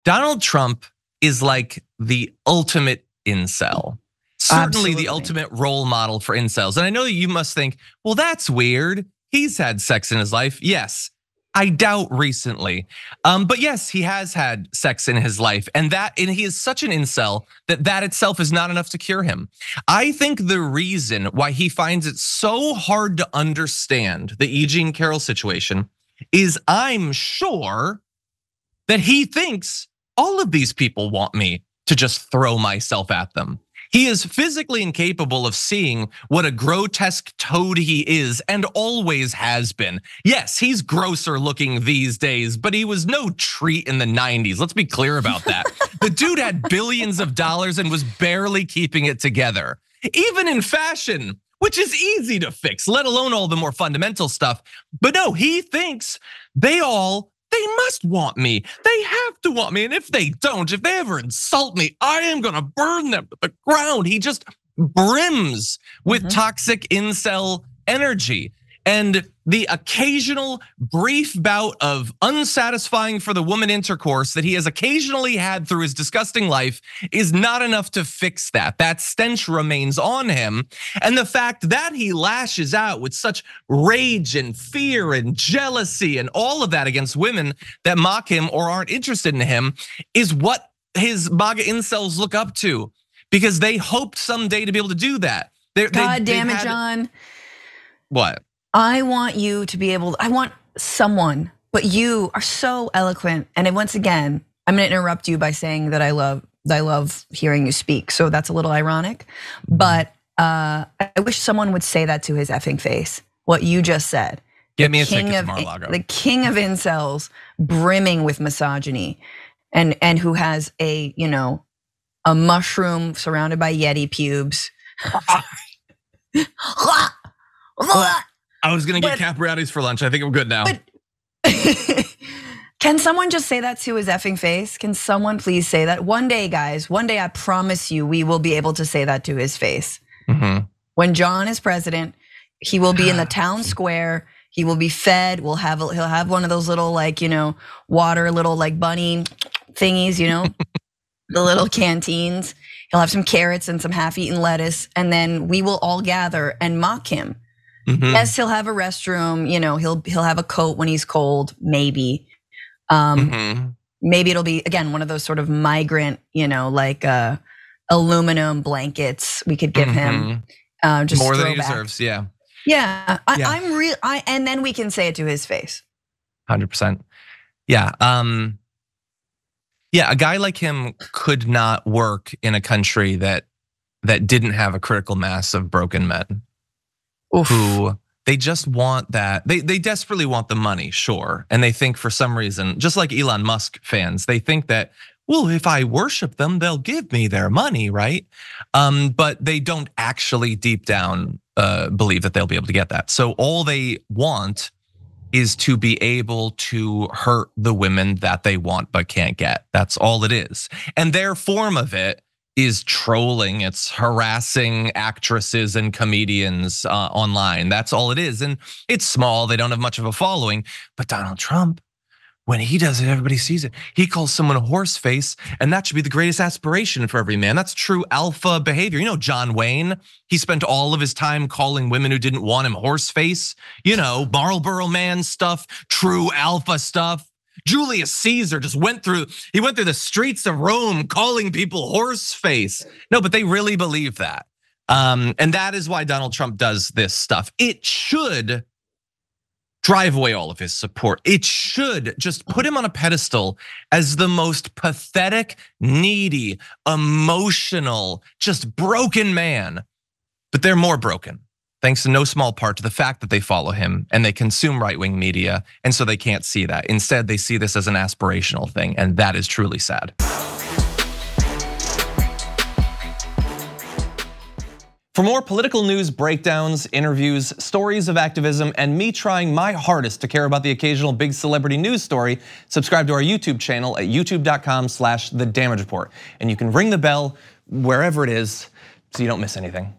Donald Trump is like the ultimate incel. Certainly Absolutely. The ultimate role model for incels. And I know you must think, well, that's weird. He's had sex in his life. Yes, I doubt recently. But yes, he has had sex in his life. And he is such an incel that itself is not enough to cure him. I think the reason why he finds it so hard to understand the E. Jean Carroll situation is I'm sure that he thinks all of these people want me to just throw myself at them. He is physically incapable of seeing what a grotesque toad he is and always has been. Yes, he's grosser looking these days, but he was no treat in the 90s. Let's be clear about that. The dude had billions of dollars and was barely keeping it together. Even in fashion, which is easy to fix, let alone all the more fundamental stuff. But no, he thinks they must want me. They have to want me. And if they don't, if they ever insult me, I am gonna burn them to the ground. He just brims with toxic incel energy. And the occasional brief bout of unsatisfying for the woman intercourse that he has occasionally had through his disgusting life is not enough to fix that. That stench remains on him. And the fact that he lashes out with such rage and fear and jealousy and all of that against women that mock him or aren't interested in him is what his MAGA incels look up to, because they hoped someday to be able to do that. God damn it, John. What? I want you to be able, I want someone, but you are so eloquent. And once again, I'm gonna interrupt you by saying that I love hearing you speak. So that's a little ironic, but I wish someone would say that to his effing face, what you just said. Get me a ticket to Mar-a-Lago. The king of incels, brimming with misogyny, and who has a mushroom surrounded by Yeti pubes. I was gonna get Capriati's for lunch. I think I'm good now. Can someone just say that to his effing face? Can someone please say that? One day, guys, one day I promise you we will be able to say that to his face. When John is president, he will be in the town square. He will be fed. He'll have one of those little water little bunny thingies, the little canteens. He'll have some carrots and some half-eaten lettuce, and then we will all gather and mock him. Yes, he'll have a restroom, he'll have a coat when he's cold, maybe. Maybe it'll be, again, one of those sort of migrant, aluminum blankets we could give him. Just more than he deserves, yeah. Yeah, and then we can say it to his face. 100%. Yeah, a guy like him could not work in a country that didn't have a critical mass of broken men. Oof. Who they just want that. They desperately want the money, sure. And they think for some reason, just like Elon Musk fans, they think that, well, if I worship them, they'll give me their money, right? But they don't actually deep down believe that they'll be able to get that. So all they want is to be able to hurt the women that they want but can't get. That's all it is. And their form of it is trolling, it's harassing actresses and comedians online. That's all it is. And it's small, they don't have much of a following. But Donald Trump, when he does it, everybody sees it. He calls someone a horse face, and that should be the greatest aspiration for every man. That's true alpha behavior. John Wayne, he spent all of his time calling women who didn't want him horse face. Marlboro Man stuff, true alpha stuff. Julius Caesar just went through the streets of Rome calling people horse face. No, but they really believe that. And that is why Donald Trump does this stuff. It should drive away all of his support. It should just put him on a pedestal as the most pathetic, needy, emotional, just broken man. But they're more broken, thanks in no small part to the fact that they follow him and they consume right-wing media, and so they can't see that. Instead, they see this as an aspirational thing, and that is truly sad. For more political news breakdowns, interviews, stories of activism, and me trying my hardest to care about the occasional big celebrity news story, subscribe to our YouTube channel at youtube.com/thedamagereport. And you can ring the bell wherever it is so you don't miss anything.